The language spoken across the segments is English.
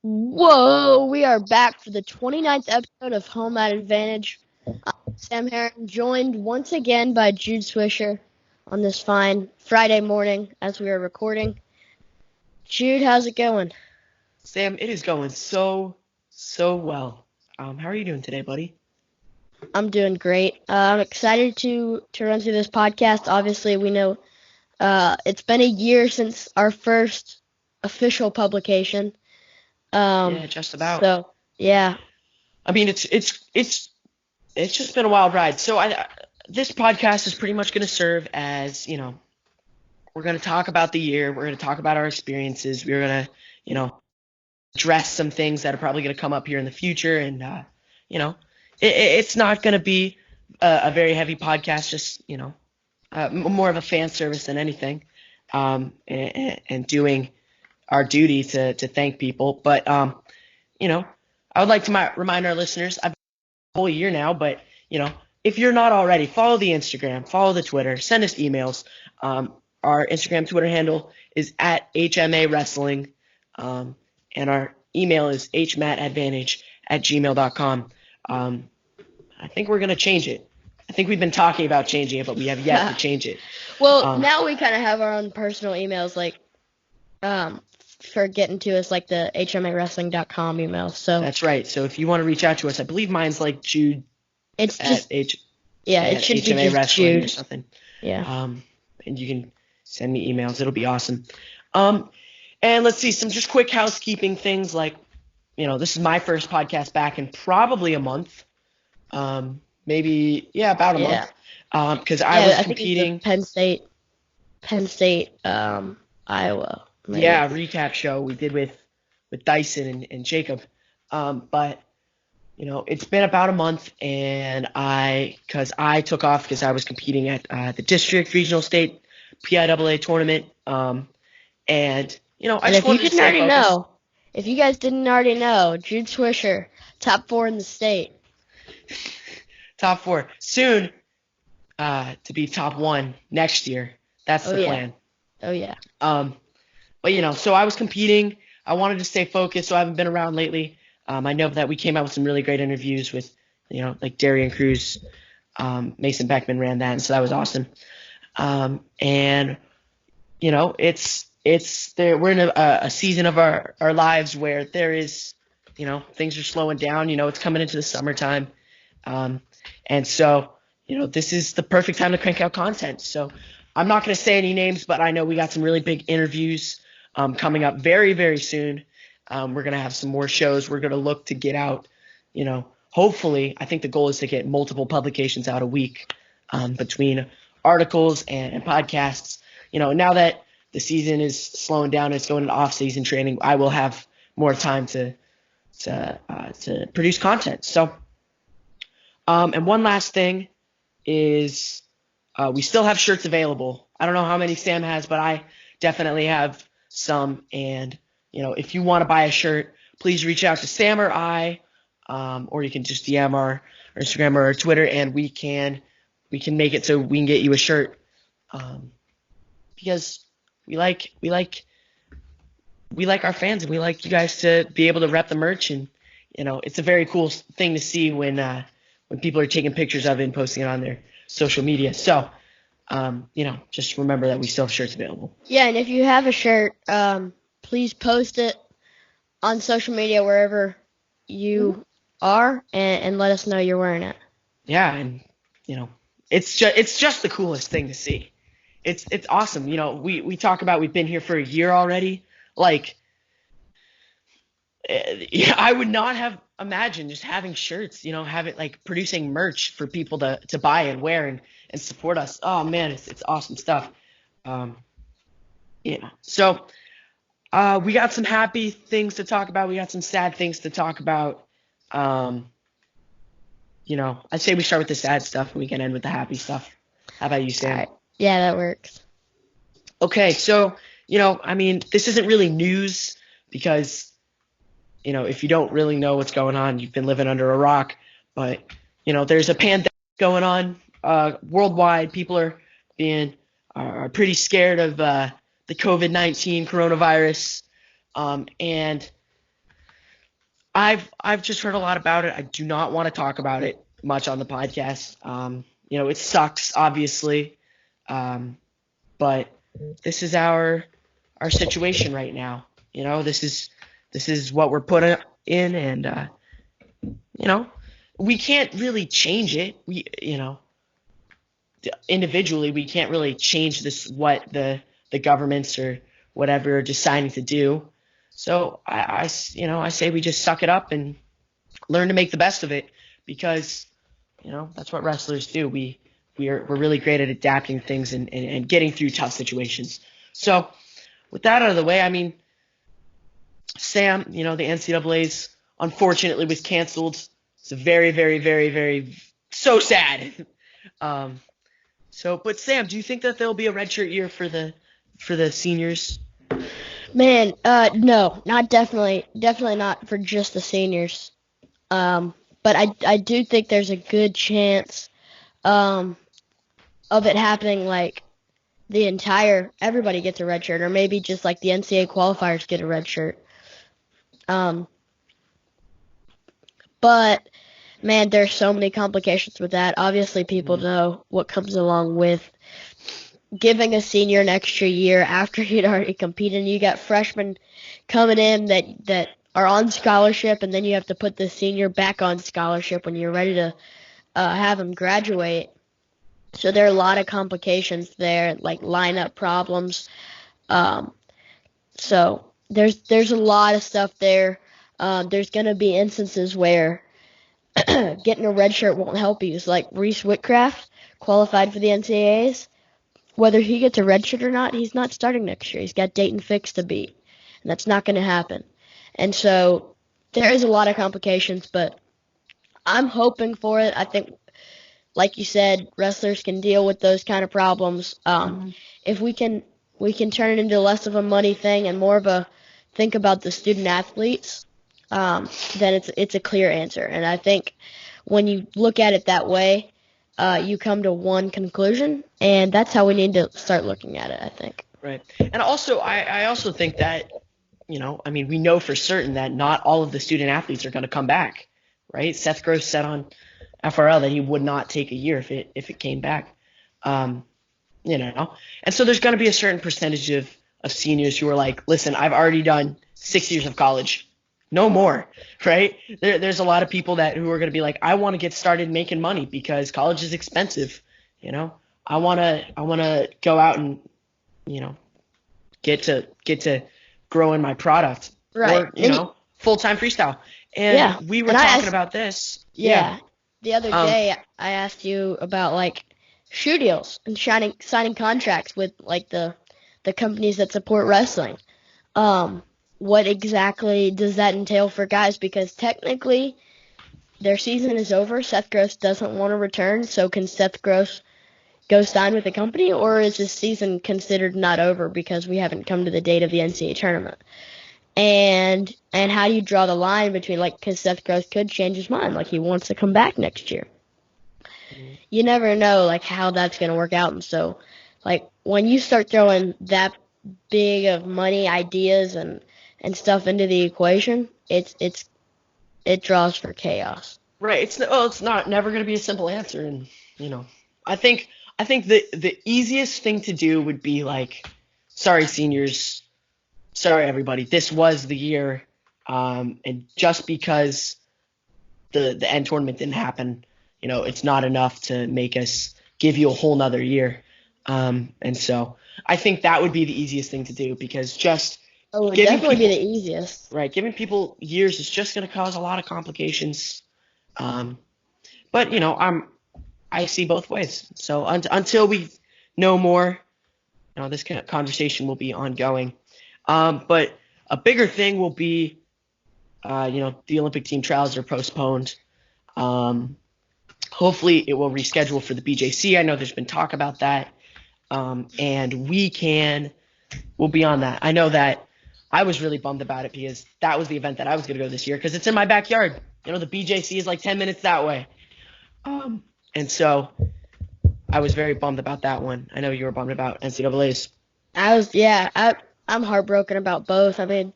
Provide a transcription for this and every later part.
Whoa, we are back for the 29th episode of Home at Advantage. I'm Sam Heron, joined once again by Jude Swisher on this fine Friday morning as we are recording. Jude, how's it going? Sam, it is going so well. How are you doing today, buddy? I'm doing great. I'm excited to run through this podcast. Obviously, we know it's been a year since our first official publication. Yeah, just about. So yeah, I mean, it's just been a wild ride. This podcast is pretty much going to serve as, we're going to talk about the year. We're going to talk about our experiences. We're going to, address some things that are probably going to come up here in the future. And, it's not going to be a very heavy podcast, just, more of a fan service than anything, and doing our duty to thank people. But you know, I would like to remind our listeners, I've been a whole year now, but if you're not already, follow the Instagram, follow the Twitter, send us emails. Our Instagram Twitter handle is at HMA Wrestling, and our email is hmatadvantage@gmail.com. I think we're gonna change it. I think we've been talking about changing it, but we have yet to change it. well, Um, now we kind of have our own personal emails, like um, for getting to us, like the hmawrestling.com email. So that's right. So if you want to reach out to us, I believe mine's like Jude it's at just, yeah, it at should be HMA just Wrestling or Jude. something. Yeah. And you can send me emails. It'll be awesome. Um, and let's see some just quick housekeeping things. Like, this is my first podcast back in probably a month. Maybe about a Yeah. month. Because I Yeah, was I think it's the competing. Penn State, Iowa, maybe. Yeah, recap show we did with Dyson and Jacob. But it's been about a month, and because I took off because I was competing at the district, regional, state, PIAA tournament. And I And just if you wanted to didn't stay already focused. know, if you guys didn't already know, Jude Swisher, top 4 in the state. Top four soon, to be top one next year. That's Oh the yeah. plan. Oh yeah. Um, but so I was competing. I wanted to stay focused, so I haven't been around lately. I know that we came out with some really great interviews with, like Darian Cruz, Mason Beckman ran that, and so that was awesome. And it's there. We're in a season of our lives where there is, things are slowing down. It's coming into the summertime, um, and so this is the perfect time to crank out content. So I'm not going to say any names, but I know we got some really big interviews coming up very very soon. We're going to have some more shows. We're going to look to get out. Hopefully, I think the goal is to get multiple publications out a week, between articles and podcasts. Now that the season is slowing down, it's going into off-season training, I will have more time to produce content. So, and one last thing is, we still have shirts available. I don't know how many Sam has, but I definitely have some. And if you want to buy a shirt, please reach out to Sam or I, or you can just DM our Instagram or our Twitter, and we can make it so we can get you a shirt. Because we like our fans, and we like you guys to be able to rep the merch. And it's a very cool thing to see when people are taking pictures of it and posting it on their social media. So just remember that we still have shirts available. Yeah, and if you have a shirt, please post it on social media wherever you are, and let us know you're wearing it. Yeah, and it's just the coolest thing to see. It's awesome. We talk about we've been here for a year already. Like, yeah, I would not have imagined just having shirts, having like producing merch for people to buy and wear and support us. Oh man, it's awesome stuff. Um, So we got some happy things to talk about. We got some sad things to talk about. Um, I'd say we start with the sad stuff and we can end with the happy stuff. How about you, All Sam? right. Yeah, that works. Okay, so I mean, this isn't really news because if you don't really know what's going on, you've been living under a rock. But there's a pandemic going on worldwide. People are pretty scared of the COVID-19 coronavirus, and I've just heard a lot about it. I do not want to talk about it much on the podcast. It sucks, obviously, but this is our situation right now. This is what we're put in, and we can't really change it. Individually, we can't really change this what the governments or whatever are deciding to do. So I say we just suck it up and learn to make the best of it, because that's what wrestlers do. We're really great at adapting things and getting through tough situations. So with that out of the way, I mean, Sam, the NCAA's unfortunately was canceled. It's a very, very, very, very so sad. But Sam, do you think that there'll be a redshirt year for the seniors? Man, no, not definitely not for just the seniors. But I do think there's a good chance of it happening, like everybody gets a red shirt, or maybe just like the NCAA qualifiers get a red shirt. But man, there's so many complications with that. Obviously, people know what comes along with giving a senior an extra year after he'd already competed. And you got freshmen coming in that are on scholarship, and then you have to put the senior back on scholarship when you're ready to have him graduate. So there are a lot of complications there, like lineup problems. So there's a lot of stuff there. There's going to be instances where getting a red shirt won't help you. It's like Reese Whitcraft qualified for the NCAAs. Whether he gets a red shirt or not, he's not starting next year. He's got Dayton Fix to beat, and that's not going to happen. And so there is a lot of complications, but I'm hoping for it. I think, like you said, wrestlers can deal with those kind of problems. If we can turn it into less of a money thing and more of a think about the student athletes, then it's a clear answer. And I think when you look at it that way, you come to one conclusion, and that's how we need to start looking at it, I think. Right. And also, I also think that, we know for certain that not all of the student athletes are going to come back, right? Seth Gross said on FRL that he would not take a year if it came back, and so there's going to be a certain percentage of seniors who are like, listen, I've already done 6 years of college, no more, right? There's a lot of people who are going to be like, I want to get started making money because college is expensive, I want to go out and, get to grow in my product, right? Or full-time freestyle. And we were talking about this. Yeah. The other day, I asked you about like shoe deals and signing contracts with like the companies that support wrestling. What exactly does that entail for guys? Because technically, their season is over. Seth Gross doesn't want to return, so can Seth Gross go sign with the company, or is his season considered not over because we haven't come to the date of the NCAA tournament? And how do you draw the line between, like, because Seth Gross could change his mind, like he wants to come back next year. You never know, like, how that's going to work out. And so, like, when you start throwing that big of money ideas and stuff into the equation, it draws for chaos. Right. It's not never going to be a simple answer. And, I think the easiest thing to do would be like, sorry, seniors, sorry, everybody, this was the year. And just because the end tournament didn't happen, it's not enough to make us give you a whole nother year. And so I think that would be the easiest thing to do, because just it would definitely be the easiest. Right. Giving people years is just going to cause a lot of complications. But, I see both ways. So until we know more, this kind of conversation will be ongoing. But a bigger thing will be, the Olympic team trials are postponed. Hopefully it will reschedule for the BJC. I know there's been talk about that. And we'll be on that. I know that I was really bummed about it because that was the event that I was going to go this year because it's in my backyard. The BJC is like 10 minutes that way. And so I was very bummed about that one. I know you were bummed about NCAA's. I'm heartbroken about both. I mean,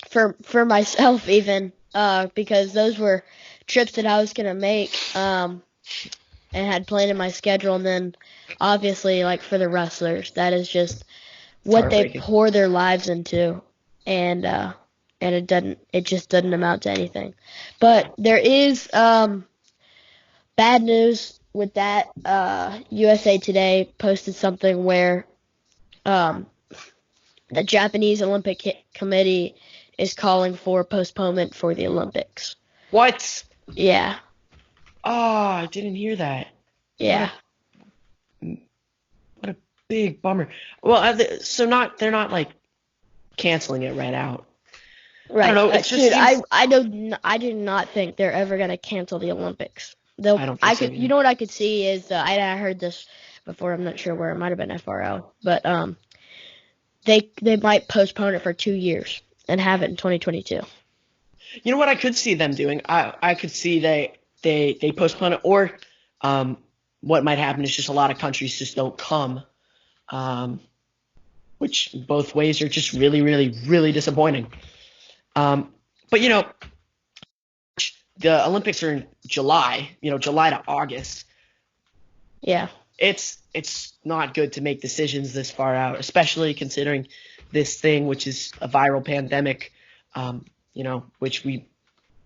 for myself even, because those were trips that I was gonna make, and had planned in my schedule, and then obviously like for the wrestlers, that is just It's what they heartbreaking. pour their lives into, and it just doesn't amount to anything. But there is bad news with that. USA Today posted something where um, the Japanese Olympic Committee is calling for postponement for the Olympics. What? Yeah, Oh, I didn't hear that. What yeah, a what a big bummer. Well, they're not like canceling it right out. I don't right. know. It just Dude, seems. I do not think they're ever gonna cancel the Olympics. I don't think so You either. know what I could see is I heard this before. I'm not sure where, it might have been FRO, but they might postpone it for 2 years and have it in 2022. You know what I could see them doing? I could see they postpone it, or um, what might happen is just a lot of countries just don't come, um, which both ways are just really, really, really disappointing. Um, but the Olympics are in July, July to August. Yeah. It's not good to make decisions this far out, especially considering this thing, which is a viral pandemic, which we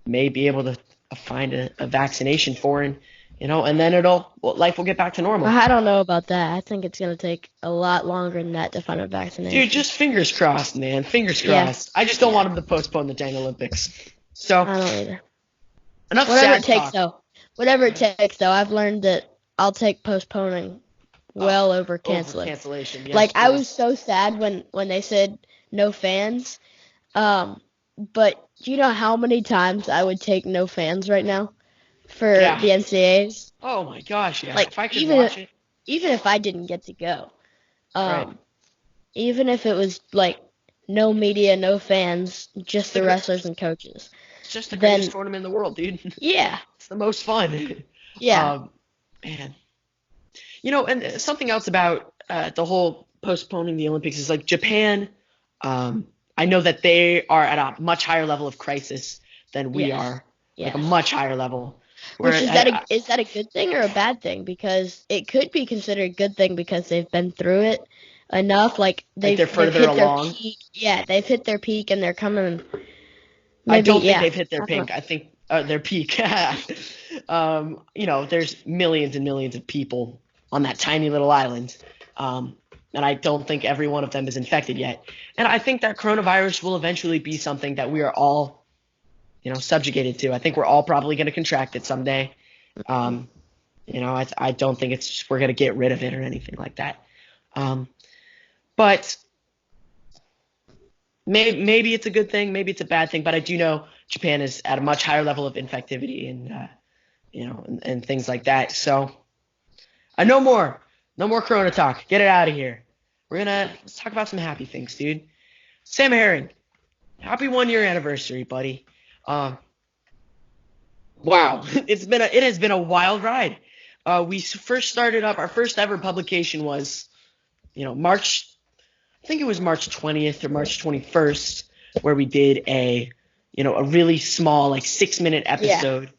may be able to find a vaccination for, and then life will get back to normal. I don't know about that. I think it's gonna take a lot longer than that to find a Dude, vaccination. just fingers crossed, man. Fingers Yeah. crossed. I just don't Yeah. want them to postpone the dang Olympics. So, I don't either. enough Whatever it sad takes, talk. though. Whatever it takes, though. I've learned that I'll take postponing Oh, well over over canceling. cancellation. Yes, Like I please. was so sad when they said no fans. But do you know how many times I would take no fans right now for Yeah. the NCAAs? Oh my gosh, yeah. Like If I could watch it. even if I didn't get to go, Right. um, even if it was like no media, no fans, It's just the the great, wrestlers and coaches, it's just the greatest then tournament in the world, dude. yeah, It's the most fun. yeah, Um, man. And something else about the whole postponing the Olympics is like Japan. I know that they are at a much higher level of crisis than we yes, are, like a yes. much higher level. Where Which is that a good thing or a bad thing? Because it could be considered a good thing because they've been through it enough. Like like they're they've further hit their along. peak. Yeah, they've hit their peak and they're coming. I Maybe don't think yeah. they've hit their I don't peak. know. I think their peak. There's millions and millions of people on that tiny little island, and I don't think every one of them is infected yet. And I think that coronavirus will eventually be something that we are all, subjugated to. I think we're all probably going to contract it someday. Um, I don't think we're going to get rid of it or anything like that. But maybe it's a good thing, maybe it's a bad thing, but I do know Japan is at a much higher level of infectivity and things like that. So no more, no more Corona talk. Get it out of here. Let's talk about some happy things, dude. Sam Herring, happy 1 year anniversary, buddy. Um, wow, it has been a wild ride. We first started up. Our first ever publication was, March. I think it was March 20th or March 21st, where we did a really small, like 6 minute Yeah. episode.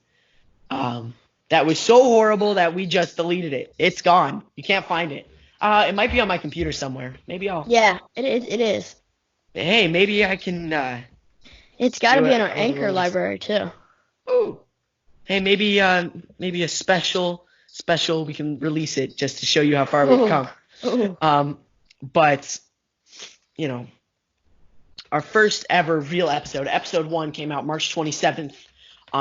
That was so horrible that we just deleted it. It's gone. You can't find it. It might be on my computer somewhere. Maybe I'll. Yeah. It is. Hey, maybe I can It's got to do be in our a little Anchor release. library too. Oh, hey, maybe a special we can release it just to show you how far we've Ooh. come. Ooh. But our first ever real episode 1 came out March 27th.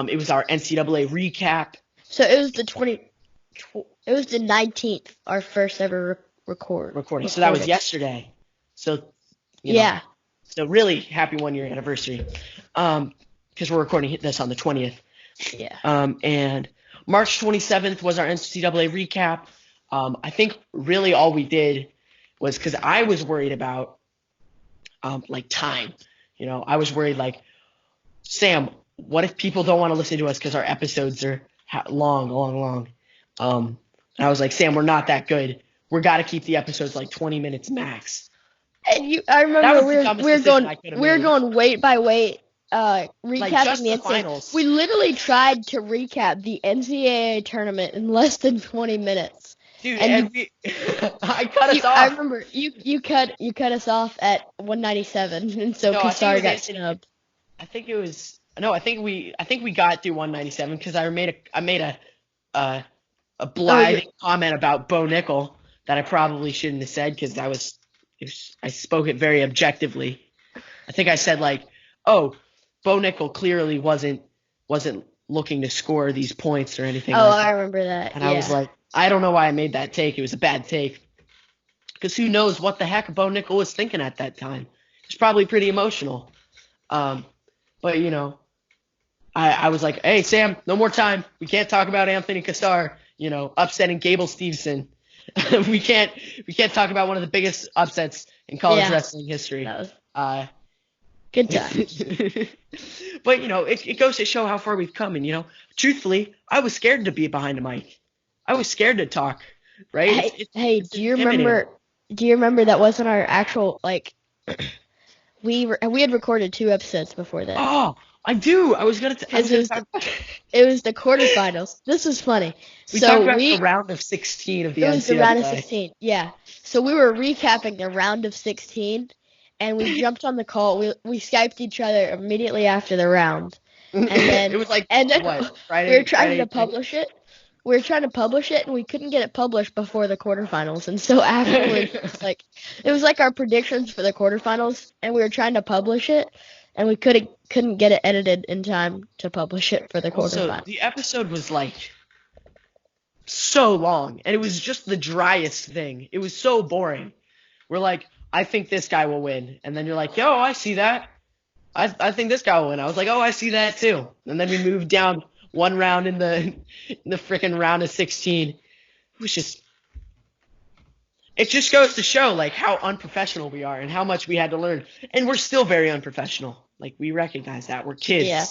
It was our NCAA recap. So it was it was the 19th, our first ever Recording. So that was yesterday. So Yeah. So really happy 1 year anniversary. Because we're recording this on the 20th. Yeah. And March 27th was our NCAA recap. I think really all we did was because I was worried about like time. I was worried like, Sam, what if people don't want to listen to us because our episodes are long. And I was like, Sam, we're not that good. We're got to keep the episodes like 20 minutes max. And I That remember was the dumbest decision I could have we were made. going weight by weight, Like recapping just the the NCAA. finals. We literally tried to recap the NCAA tournament in less than 20 minutes. Dude, And and I cut us I off. remember you cut us off at 197, and so No, I think it Kassar was got Anthony. snubbed. I think it was no. I think we got through 197 because I made uh, a Oh, you blithing comment about Bo Nickel that I probably shouldn't have said because I spoke it very objectively. I think I said like, oh, Bo Nickel clearly wasn't looking to score these points or anything Oh, like I that. remember that. And I was Yeah. like, I don't know why I made that take. It was a bad take. Because who knows what the heck Bo Nickel was thinking at that time. He's probably pretty emotional. But, you know, I was like, hey, Sam, no more time. We can't talk about Anthony Kassar, you know, upsetting Gable Steveson. we can't talk about one of the biggest upsets in college Yeah. wrestling history. That was Uh, good times. but, you know, it goes to show how far we've come. And, you know, truthfully, I was scared to be behind a mic. I was scared to talk, right? Hey, It's intimidating. do you remember that wasn't our actual, like, we had recorded 2 episodes before that. Oh, I do. I was gonna talk about. It was the quarterfinals. This was funny. We So talked about the round of 16 of the it was the round of NCAA. 16. Yeah. So we were recapping the round of 16, and we jumped on the call. We Skyped each other immediately after the round, and then It was like and then what Friday? we were trying Friday to publish it. We were trying to publish it, and we couldn't get it published before the quarterfinals. And so afterwards, it was like our predictions for the quarterfinals, and we were trying to publish it, and we couldn't get it edited in time to publish it for the Also, quarterfinals. the episode was like so long, and it was just the driest thing. It was so boring. We're like, I think this guy will win, and then you're like, yo, I see that. I think this guy will win. I was like, oh, I see that too. And then we moved down one round in the freaking round of 16. It was just. It just goes to show like how unprofessional we are and how much we had to learn. And we're still very unprofessional. Like we recognize that. We're kids. Yeah.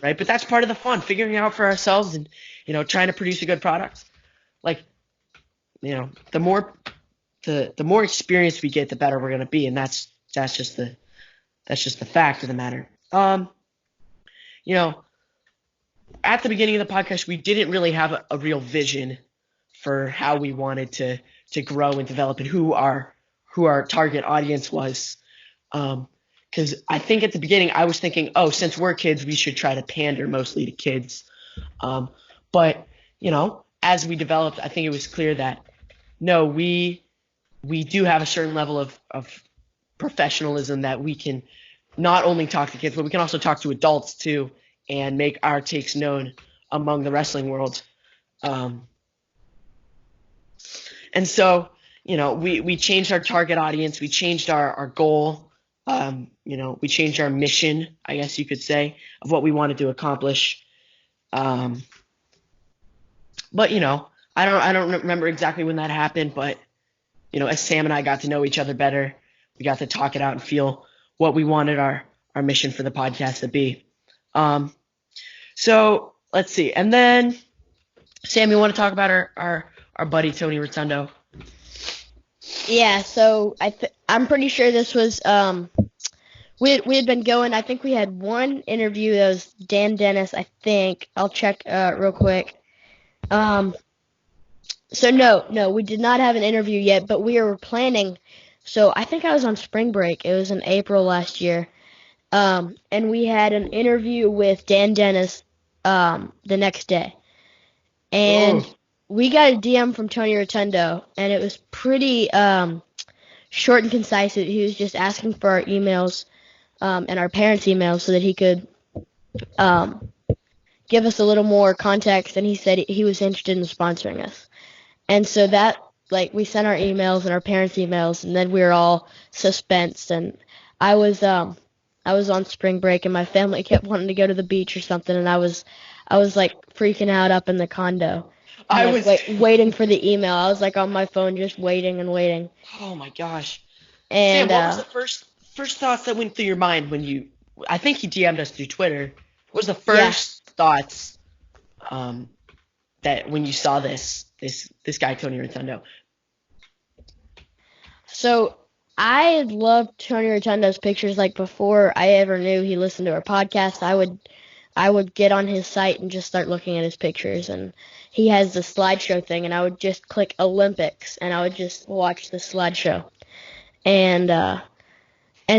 Right? But that's part of the fun, figuring out for ourselves and, you know, trying to produce a good product. Like, you know, the more experience we get, the better we're gonna be. And that's just the fact of the matter. You know, at the beginning of the podcast, we didn't really have a real vision for how we wanted to grow and develop and who our target audience was. Because I think at the beginning I was thinking, oh, since we're kids, we should try to pander mostly to kids. But you know, as we developed, I think it was clear that no, we do have a certain level of professionalism that we can not only talk to kids, but we can also talk to adults too and make our takes known among the wrestling world. And so, you know, we changed our target audience. We changed our goal. You know, we changed our mission, I guess you could say, of what we wanted to accomplish. But, you know, I don't remember exactly when that happened. But, you know, as Sam and I got to know each other better, we got to talk it out and feel what we wanted our mission for the podcast to be. So let's see. And then, Sam, you want to talk about our buddy Tony Rotundo? Yeah, so I'm pretty sure this was we had been going. I think we had one interview that was Dan Dennis. I think I'll check real quick. So no, we did not have an interview yet, but we were planning. So I think I was on spring break. It was in April last year, and we had an interview with Dan Dennis the next day, and we got a DM from Tony Rotundo, and it was pretty short and concise. He was just asking for our emails and our parents' emails so that he could give us a little more context, and he said he was interested in sponsoring us. And so that, like, we sent our emails and our parents' emails, and then we were all suspensed. And I was on spring break, and my family kept wanting to go to the beach or something, and I was like freaking out up in the condo. I was waiting for the email. I was like on my phone just waiting and waiting. Oh my gosh. And Sam, what was the first thoughts that went through your mind when you? I think he DM'd us through Twitter. What was the first thoughts that when you saw this guy Tony Rotundo? So I loved Tony Rotundo's pictures. Like before I ever knew he listened to our podcast, I would get on his site and just start looking at his pictures. And he has the slideshow thing, and I would just click Olympics, and I would just watch the slideshow. And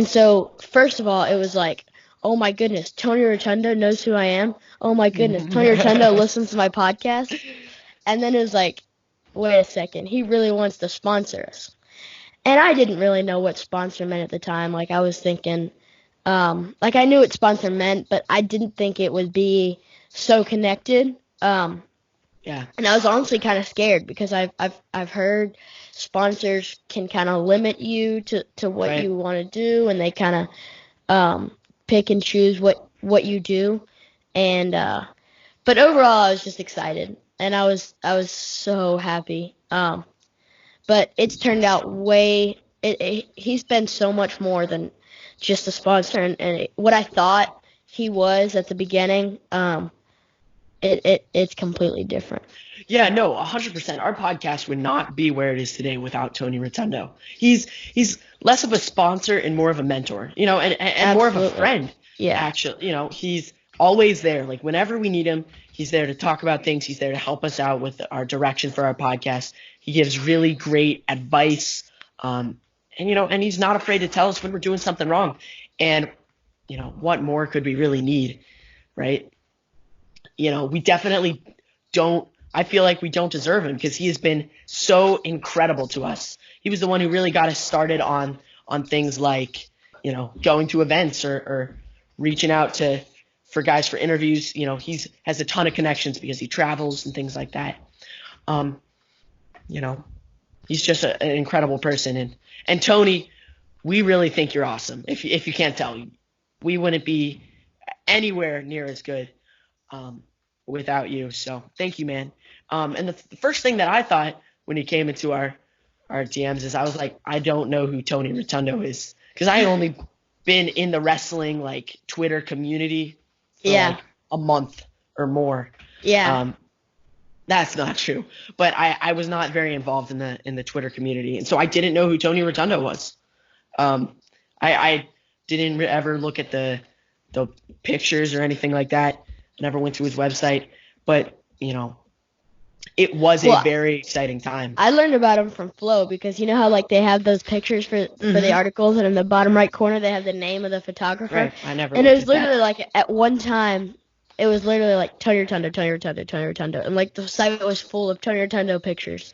so first of all, it was like, oh my goodness, Tony Rotundo knows who I am. Oh my goodness, Tony Rotundo listens to my podcast. And then it was like, wait a second, he really wants to sponsor us. And I didn't really know what sponsor meant at the time. Like I was thinking, like I knew what sponsor meant, but I didn't think it would be so connected. Yeah. And I was honestly kind of scared because I've heard sponsors can kind of limit you to what Right. you want to do, and they kind of pick and choose what you do. And but overall, I was just excited, and I was so happy. But it's turned out he's been so much more than just a sponsor, and what I thought he was at the beginning, it's completely different. Yeah, no, 100%. Our podcast would not be where it is today without Tony Rotundo. He's less of a sponsor and more of a mentor, and more of a Absolutely. friend. Yeah. Actually, he's always there. Like whenever we need him, he's there to talk about things. He's there to help us out with our direction for our podcast. He gives really great advice. And he's not afraid to tell us when we're doing something wrong. And, what more could we really need, right? We definitely don't. I feel like we don't deserve him because he has been so incredible to us. He was the one who really got us started on things like, going to events or reaching out for guys for interviews. He's has a ton of connections because he travels and things like that. Um, he's just an incredible person. And Tony, we really think you're awesome. If you can't tell, we wouldn't be anywhere near as good without you. So thank you, man. And the first thing that I thought when he came into our DMs is I was like, I don't know who Tony Rotundo is because I had only been in the wrestling like Twitter community for like a month or more. Yeah. That's not true, but I was not very involved in the Twitter community, and so I didn't know who Tony Rotundo was. I didn't ever look at the pictures or anything like that. I never went to his website, but it was a very exciting time. I learned about him from Flow because you know how like they have those pictures for the articles, and in the bottom right corner they have the name of the photographer. Right. I never. And it was looked at literally like at one time, it was literally like Tony Rotundo, Tony Rotundo, Tony Rotundo, and like the site was full of Tony Rotundo pictures.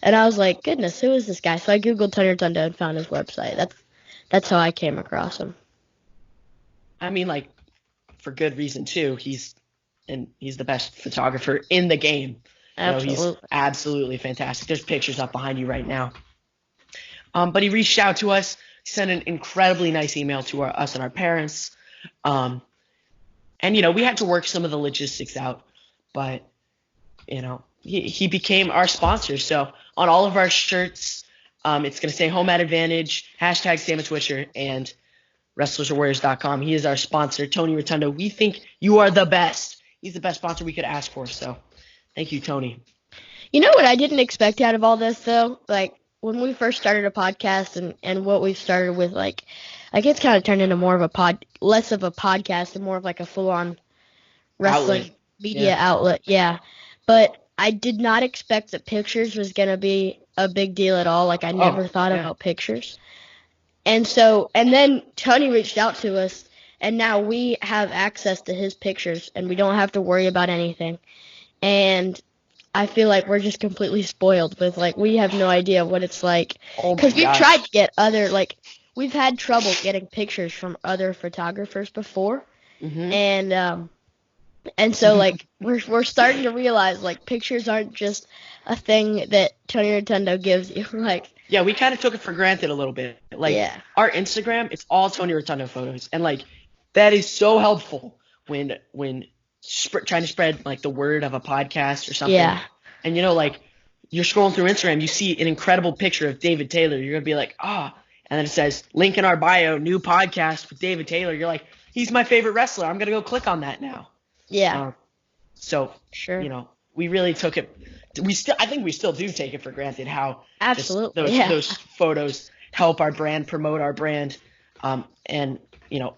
And I was like, goodness, who is this guy? So I googled Tony Rotundo and found his website. That's how I came across him. I mean, like for good reason too. He's the best photographer in the game. Absolutely. He's absolutely fantastic. There's pictures up behind you right now. But he reached out to us. He sent an incredibly nice email to us and our parents. And we had to work some of the logistics out, but he became our sponsor. So on all of our shirts, it's going to say Home at Advantage, #SamSwisher, and WrestlersOrWarriors.com. He is our sponsor, Tony Rotundo. We think you are the best. He's the best sponsor we could ask for. So thank you, Tony. You know what I didn't expect out of all this, though? Like, when we first started a podcast and what we've started with, like it's kind of turned into more of less of a podcast and more of like a full-on wrestling media outlet. Yeah. But I did not expect that pictures was going to be a big deal at all. Like, I never thought about pictures. And then Tony reached out to us, and now we have access to his pictures, and we don't have to worry about anything. And I feel like we're just completely spoiled with, like, we have no idea what it's like. Because we've tried to get we've had trouble getting pictures from other photographers before. Mm-hmm. And so, like, we're starting to realize, like, pictures aren't just a thing that Tony Rotundo gives you. Like, yeah, we kind of took it for granted a little bit. Like, our Instagram, it's all Tony Rotundo photos. And, like, that is so helpful when trying to spread, like, the word of a podcast or something. Yeah. And, like, you're scrolling through Instagram, you see an incredible picture of David Taylor. You're going to be like, and then it says, link in our bio, new podcast with David Taylor. You're like, he's my favorite wrestler. I'm going to go click on that now. Yeah. So, sure. We really took it. I think we still do take it for granted how absolutely those photos help our brand, promote our brand, and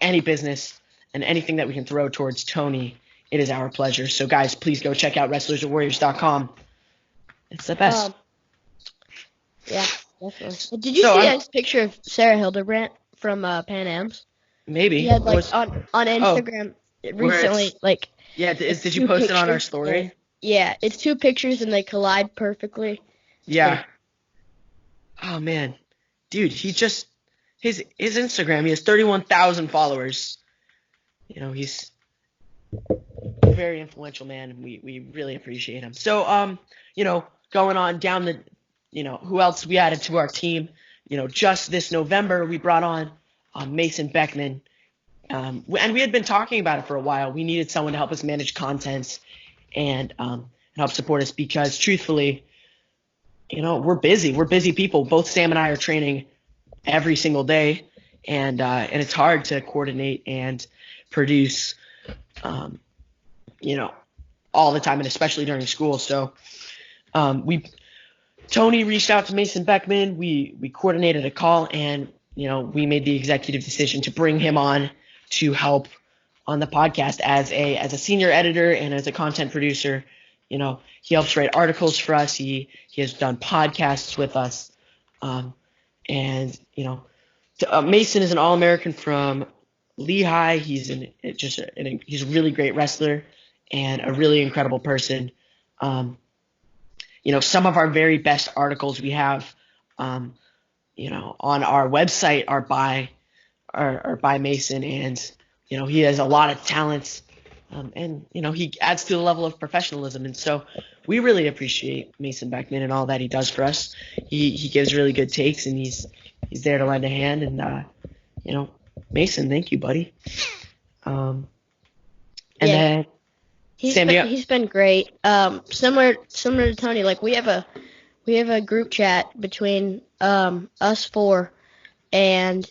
any business and anything that we can throw towards Tony, it is our pleasure. So guys, please go check out wrestlersandwarriors.com. It's the best. Yeah, definitely. Did you see a picture of Sarah Hildebrandt from Pan Am's? Maybe. He had on Instagram recently. Did you post it on our story? Yeah, it's 2 pictures and they collide perfectly. Yeah. Oh man, dude, his Instagram. He has 31,000 followers. He's a very influential man, and we really appreciate him. So going on down the, who else we added to our team? Just this November we brought on Mason Beckman. And we had been talking about it for a while. We needed someone to help us manage content and help support us because, truthfully, we're busy. We're busy people. Both Sam and I are training every single day, and it's hard to coordinate and produce, all the time, and especially during school. So Tony reached out to Mason Beckman. We coordinated a call, and we made the executive decision to bring him on to help on the podcast as a senior editor and as a content producer. He helps write articles for us. He has done podcasts with us. Mason is an All-American from Lehigh. He's he's a really great wrestler and a really incredible person. Some of our very best articles we have, on our website are by Mason, and he has a lot of talents, and he adds to the level of professionalism, and so we really appreciate Mason Beckman and all that he does for us. He gives really good takes, and he's there to lend a hand, and Mason, thank you, buddy. Then he's been great. Similar to Tony, like we have a group chat between us 4, and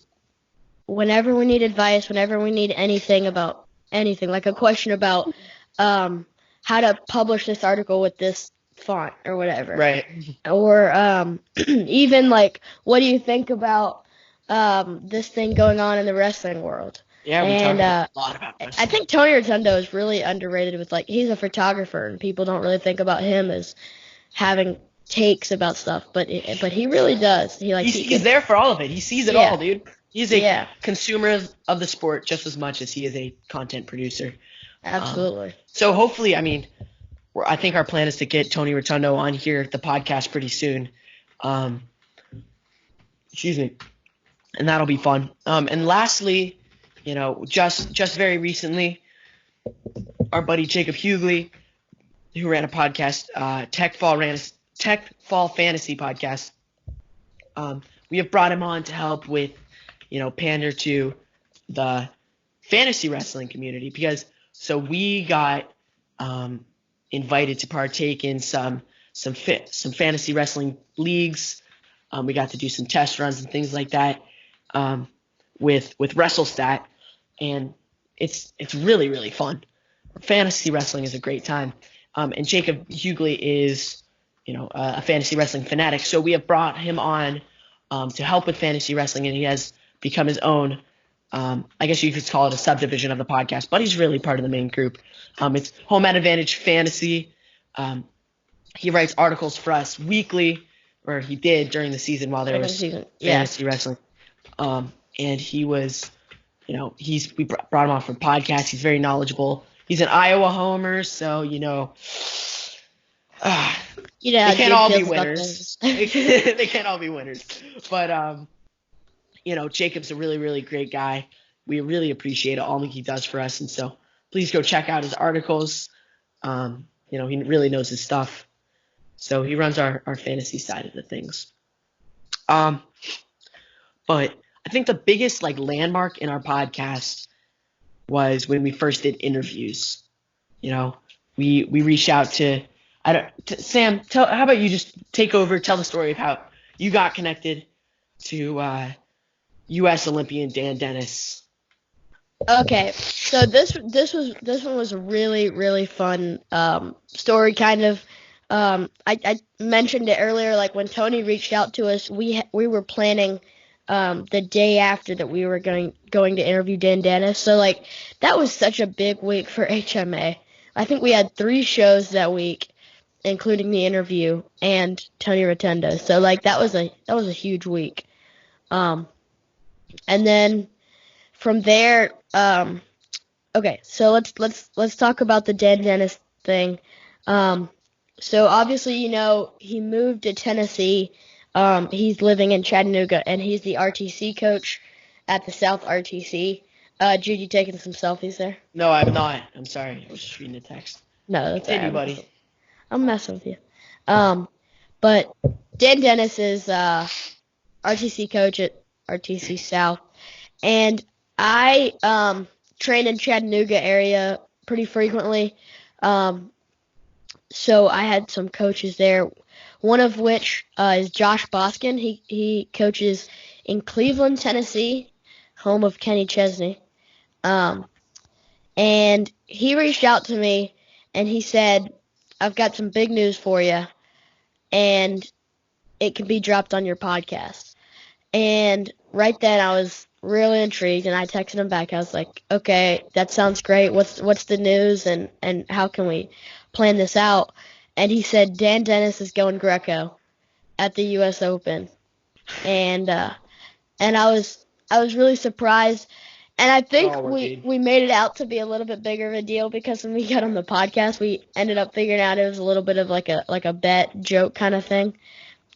whenever we need advice, whenever we need anything about anything, like a question about how to publish this article with this font or whatever, right? Or even like, what do you think about this thing going on in the wrestling world? Yeah, we talk a lot about wrestling. I think Tony Rotundo is really underrated with, like, he's a photographer, and people don't really think about him as having takes about stuff, but he really does. He's there for all of it. He sees it all, dude. He's a consumer of the sport just as much as he is a content producer. Absolutely. So hopefully, I think our plan is to get Tony Rotundo on here at the podcast pretty soon. Excuse me. And that'll be fun. And lastly, just very recently, our buddy Jacob Hughley, who ran a podcast, Tech Fall Fantasy podcast. We have brought him on to help with, pander to the fantasy wrestling community, because we got invited to partake in some fantasy wrestling leagues. We got to do some test runs and things like that with WrestleStat, and it's really, really fun. Fantasy wrestling is a great time. And Jacob Hughley is, a fantasy wrestling fanatic. So we have brought him on to help with fantasy wrestling, and he has become his own, I guess you could call it a subdivision of the podcast, but he's really part of the main group. It's Home Advantage Fantasy. He writes articles for us weekly, or he did during the season while there was fantasy wrestling. And he was, we brought him on for podcasts. He's very knowledgeable. He's an Iowa homer, so, they can't all be winners. They can't all be winners. But, Jacob's a really, really great guy. We really appreciate all that he does for us. And so please go check out his articles. He really knows his stuff. So he runs our fantasy side of the things. But I think the biggest landmark in our podcast was when we first did interviews. We reached out to Sam. How about you just take over, tell the story of how you got connected to U.S. Olympian Dan Dennis. Okay, so this one was a really, really fun story. Kind of, I mentioned it earlier. Like when Tony reached out to us, we were planning the day after that we were going to interview Dan Dennis. So like that was such a big week for HMA. I think we had 3 shows that week, including the interview and Tony Rotundo. So like that was a huge week. And then from there, okay, so let's talk about the Dan Dennis thing. So obviously, he moved to Tennessee. He's living in Chattanooga, and he's the RTC coach at the South RTC. Jude, you taking some selfies there? No, I'm not. I'm sorry. I was just reading the text. No, that's Continue, all right. buddy. I'm messing with you. But Dan Dennis is RTC coach at RTC South, and I train in Chattanooga area pretty frequently. So I had some coaches there, one of which is Josh Boskin. He coaches in Cleveland, Tennessee, home of Kenny Chesney. And he reached out to me, and he said, I've got some big news for you, and it can be dropped on your podcast. And right then I was really intrigued, and I texted him back. I was like, okay, that sounds great. What's the news, and how can we plan this out? And he said Dan Dennis is going Greco at the U.S. Open, and I was really surprised. And I think we made it out to be a little bit bigger of a deal because when we got on the podcast, we ended up figuring out it was a little bit of like a bet joke kind of thing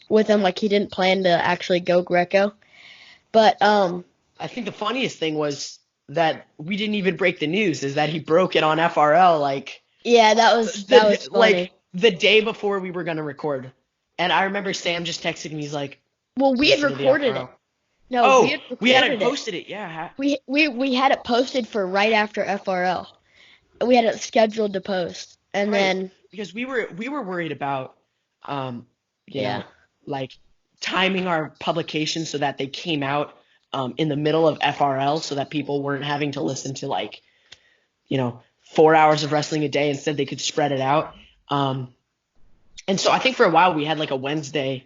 with him. Like he didn't plan to actually go Greco. But I think the funniest thing was that we didn't even break the news. Is that he broke it on FRL like that was funny. Like the day before we were gonna record. And I remember Sam just texted me. He's like, "Well, we had recorded it. No, we hadn't posted it. Yeah. We had it posted for right after FRL. We had it scheduled to post, and then because we were worried about like timing our publication so that they came out in the middle of FRL so that people weren't having to listen to 4 hours of wrestling a day. Instead, they could spread it out. And so I think for a while we had like a Wednesday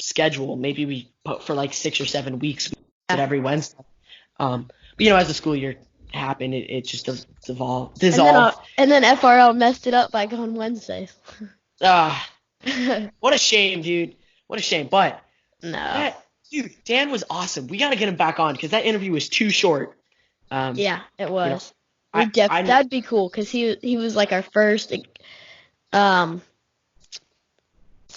schedule. Maybe we put for like 6 or 7 weeks we did every Wednesday. But as the school year happened, it just dissolved. And then FRL messed it up by going Wednesdays. What a shame, dude. What a shame. But no, dude, Dan was awesome. We got to get him back on because that interview was too short. Yeah, it was. That'd be cool because he was like our first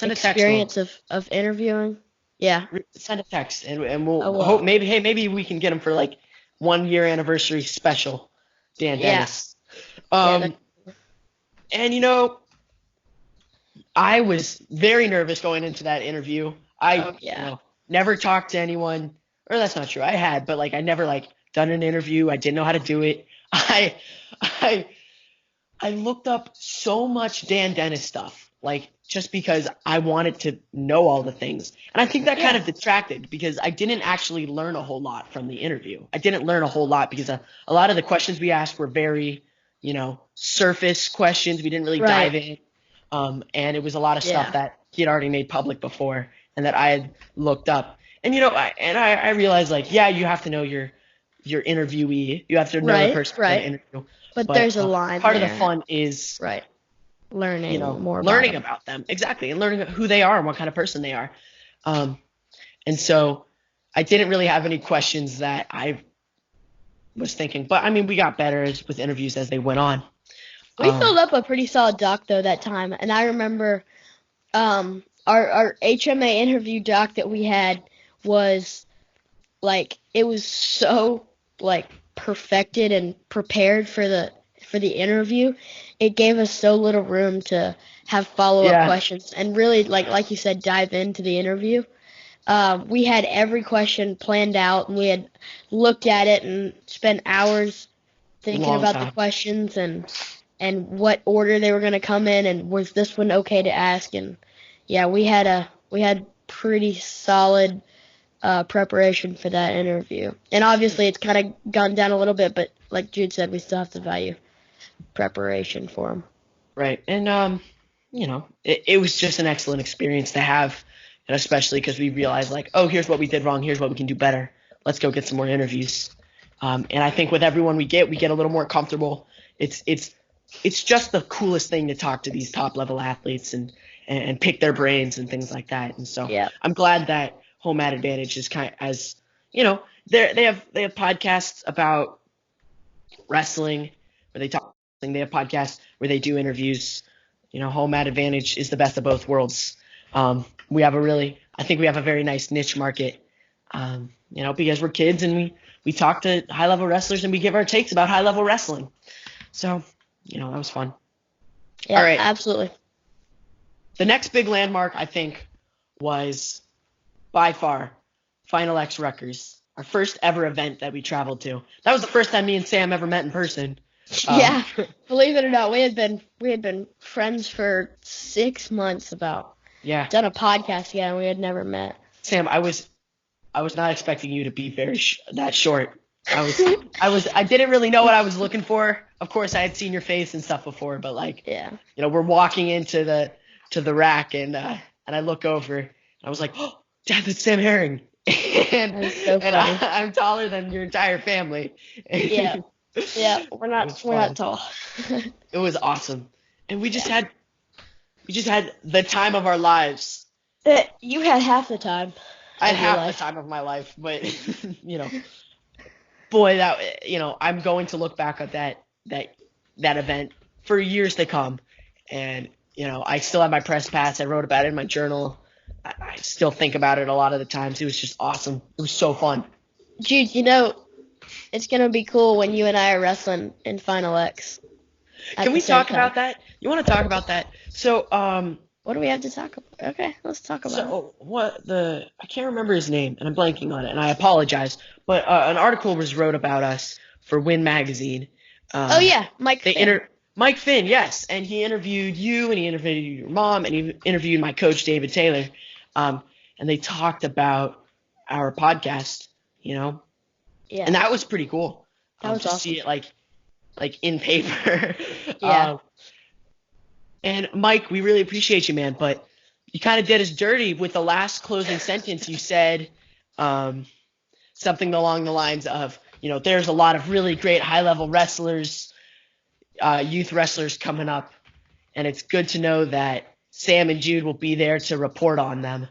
experience of interviewing. Yeah. Send a text and we'll hope maybe we can get him for like 1 year anniversary special. Dan Dennis. And I was very nervous going into that interview. I never talked to anyone, or that's not true. I had, but like I never like done an interview. I didn't know how to do it. I looked up so much Dan Dennis stuff, like just because I wanted to know all the things. And I think that kind of detracted because I didn't actually learn a whole lot from the interview. I didn't learn a whole lot because a lot of the questions we asked were very, surface questions. We didn't really dive in. And it was a lot of stuff that he had already made public before and that I had looked up. And, I realized like, you have to know your interviewee. You have to know the person you're going to interview. But there's a line part of the fun is learning more about them. Exactly. And learning who they are and what kind of person they are. And so I didn't really have any questions that I was thinking. But, I mean, we got better with interviews as they went on. We filled up a pretty solid doc, though, that time. And I remember our HMA interview doc that we had was, like, it was so, like, perfected and prepared for the interview. It gave us so little room to have follow-up questions and really, like you said, dive into the interview. We had every question planned out, and we had looked at it and spent hours thinking about the questions and what order they were going to come in, and was this one okay to ask? And we had pretty solid preparation for that interview. And obviously it's kind of gone down a little bit, but like Jude said, we still have to value preparation for them. Right. And it was just an excellent experience to have, and especially because we realized like, oh, here's what we did wrong, here's what we can do better. Let's go get some more interviews. And I think with everyone we get a little more comfortable. It's just the coolest thing to talk to these top level athletes and pick their brains and things like that. And so Yeah. I'm glad that Home Ad Advantage is they have podcasts about wrestling where they talk. They have podcasts where they do interviews. Home Ad Advantage is the best of both worlds. I think we have a very nice niche market. Because we're kids and we talk to high level wrestlers and we give our takes about high level wrestling. So, that was fun. Yeah, All right. absolutely. The next big landmark, I think, was by far Final X Rutgers, our first ever event that we traveled to. That was the first time me and Sam ever met in person. Yeah, believe it or not, we had been friends for 6 months about. Yeah. Done a podcast together, and we had never met. Sam, I was not expecting you to be that short. I didn't really know what I was looking for. Of course, I had seen your face and stuff before, but we're walking into the rack and I look over and I was like, oh, Dad, that's Sam Herring. and so funny. I'm taller than your entire family. Yeah. Yeah, we're not tall. It was awesome. And we just had the time of our lives. You had half the time. I had half the time of my life, but boy, I'm going to look back at that event for years to come. And I still have my press pass. I wrote about it in my journal. I still think about it a lot of the times. It was just awesome. It was so fun. Jude, it's gonna be cool when you and I are wrestling in Final X. Can we talk about that? You want to talk about that? So, what do we have to talk about? Okay, let's talk about it. I can't remember his name, and I'm blanking on it, and I apologize. But an article was wrote about us for Win Magazine. Oh yeah, Mike Finn. Mike Finn, yes, and he interviewed you, and he interviewed your mom, and he interviewed my coach David Taylor, and they talked about our podcast, Yeah. And that was pretty cool. That was awesome. To see it like in paper. Yeah. And Mike, we really appreciate you, man, but you kind of did us dirty with the last closing sentence. You said something along the lines of, there's a lot of really great high-level wrestlers, youth wrestlers coming up, and it's good to know that Sam and Jude will be there to report on them.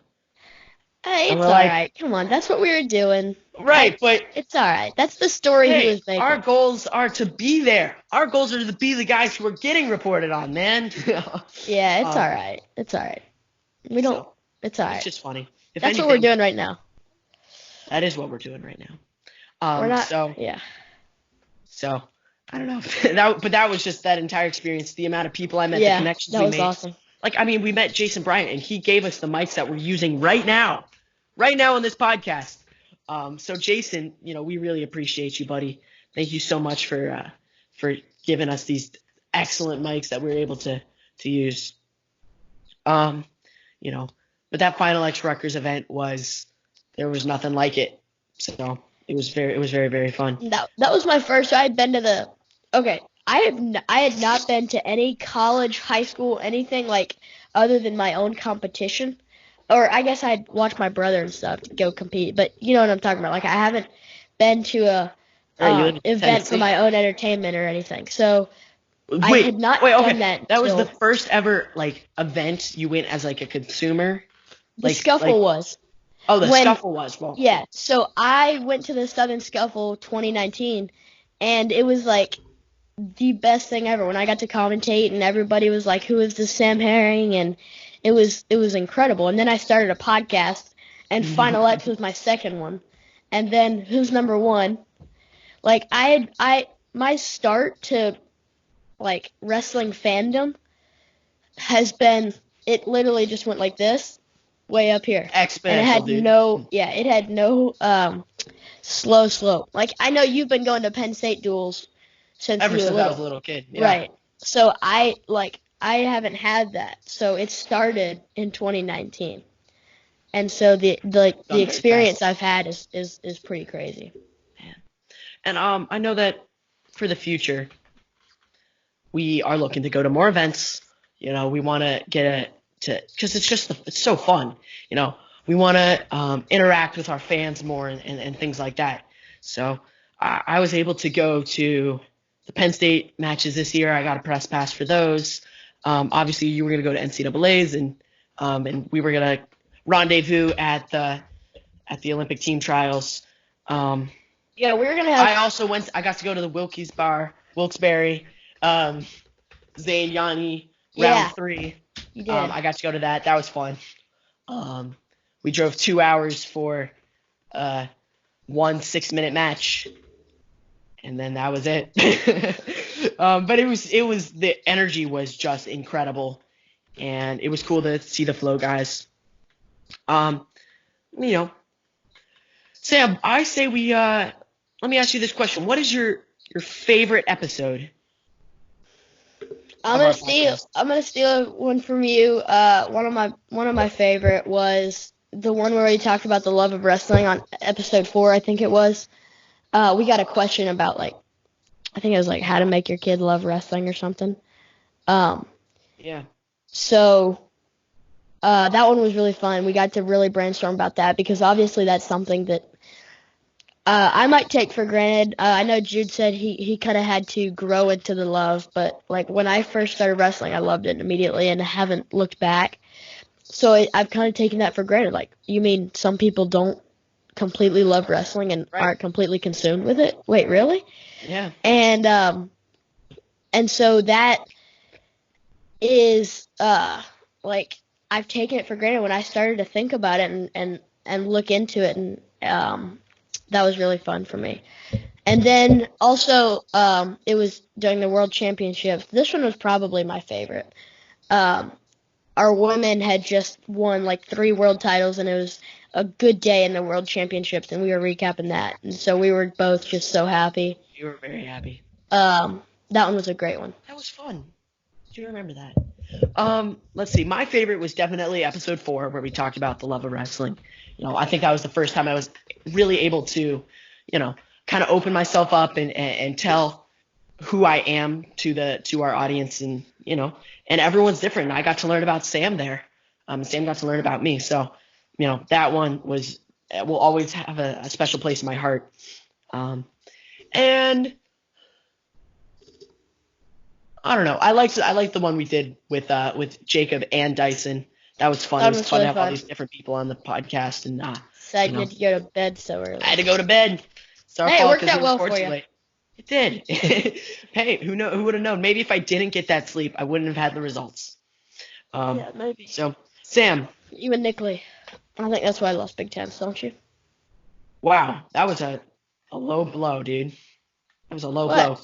It's all right. Come on, that's what we were doing. Right, but it's all right. That's the story he was making. Our goals are to be there. Our goals are to be the guys who are getting reported on, man. Yeah, it's all right. It's all right. It's all right. It's just funny. That's what we're doing right now. That is what we're doing right now. We're not. So I don't know. But that was just that entire experience. The amount of people I met, the connections we made. That was awesome. We met Jason Bryant, and he gave us the mics that we're using right now on this podcast. So Jason, we really appreciate you, buddy. Thank you so much for giving us these excellent mics that we were able to use. But that Final X Rutgers event there was nothing like it. So it was very, very fun. That was my first. I had been to I had not been to any college, high school, anything other than my own competition. Or I guess I'd watch my brother and stuff to go compete. But you know what I'm talking about. I haven't been to a event for my own entertainment or anything. So I had not done that. That was the first ever event you went as a consumer. The Scuffle was. Oh, the Scuffle was. Well, yeah. So I went to the Southern Scuffle 2019, and it was the best thing ever when I got to commentate, and everybody was like, "Who is this Sam Herring?" And it was incredible. And then I started a podcast, and Final X was my second one. And then Who's Number One? My start to wrestling fandom has been, it literally just went like this, way up here. Exponential, and it had no slow slope. I know you've been going to Penn State duels since I was a little kid. Yeah. Right. So I haven't had that. So it started in 2019. And so the experience I've had is pretty crazy. Man. And I know that for the future we are looking to go to more events. We want to get because it's so fun. We want to interact with our fans more and things like that. So I was able to go to the Penn State matches this year. I got a press pass for those. Obviously, you were going to go to NCAA's, and we were going to rendezvous at the Olympic team trials. Yeah, we're gonna have. I got to go to the Wilkes-Barre, Zane Yanni round 3. You did. I got to go to that. That was fun. We drove 2 hours for 1 6-minute match, and then that was it. But it was the energy was just incredible, and it was cool to see the Flow guys. Sam, I say we let me ask you this question: what is your favorite episode? I'm gonna steal one from you. One of my favorite was the one where we talked about the love of wrestling on episode 4, I think it was. We got a question about I think it was how to make your kid love wrestling or something. Yeah. So that one was really fun. We got to really brainstorm about that because obviously that's something that I might take for granted. I know Jude said he kind of had to grow into the love, but when I first started wrestling, I loved it immediately and haven't looked back. So I've kind of taken that for granted. You mean some people don't completely love wrestling and aren't completely consumed with it? Wait, really? Yeah. And so that is I've taken it for granted when I started to think about it and look into it, and that was really fun for me. And then also it was during the World Championships. This one was probably my favorite. Our women had just won 3 world titles, and it was a good day in the World Championships, and we were recapping that. And so we were both just so happy. You were very happy. That one was a great one. That was fun. Do you remember that? Let's see. My favorite was definitely episode 4, where we talked about the love of wrestling. I think that was the first time I was really able to, kind of open myself up and tell who I am to our audience, and and everyone's different. I got to learn about Sam there. Sam got to learn about me. So, that one will always have a special place in my heart. And I don't know. I liked the one we did with Jacob and Dyson. That was fun. It was fun to have all these different people on the podcast. And sad you had to go to bed so early. I had to go to bed. It's our fault. It worked out well for you. Late. It did. Hey, who would have known? Maybe if I didn't get that sleep, I wouldn't have had the results. Yeah, maybe. So, Sam. You and Nick Lee. I think that's why I lost Big Tens, don't you? Wow, that was a low blow, dude. That was a low blow.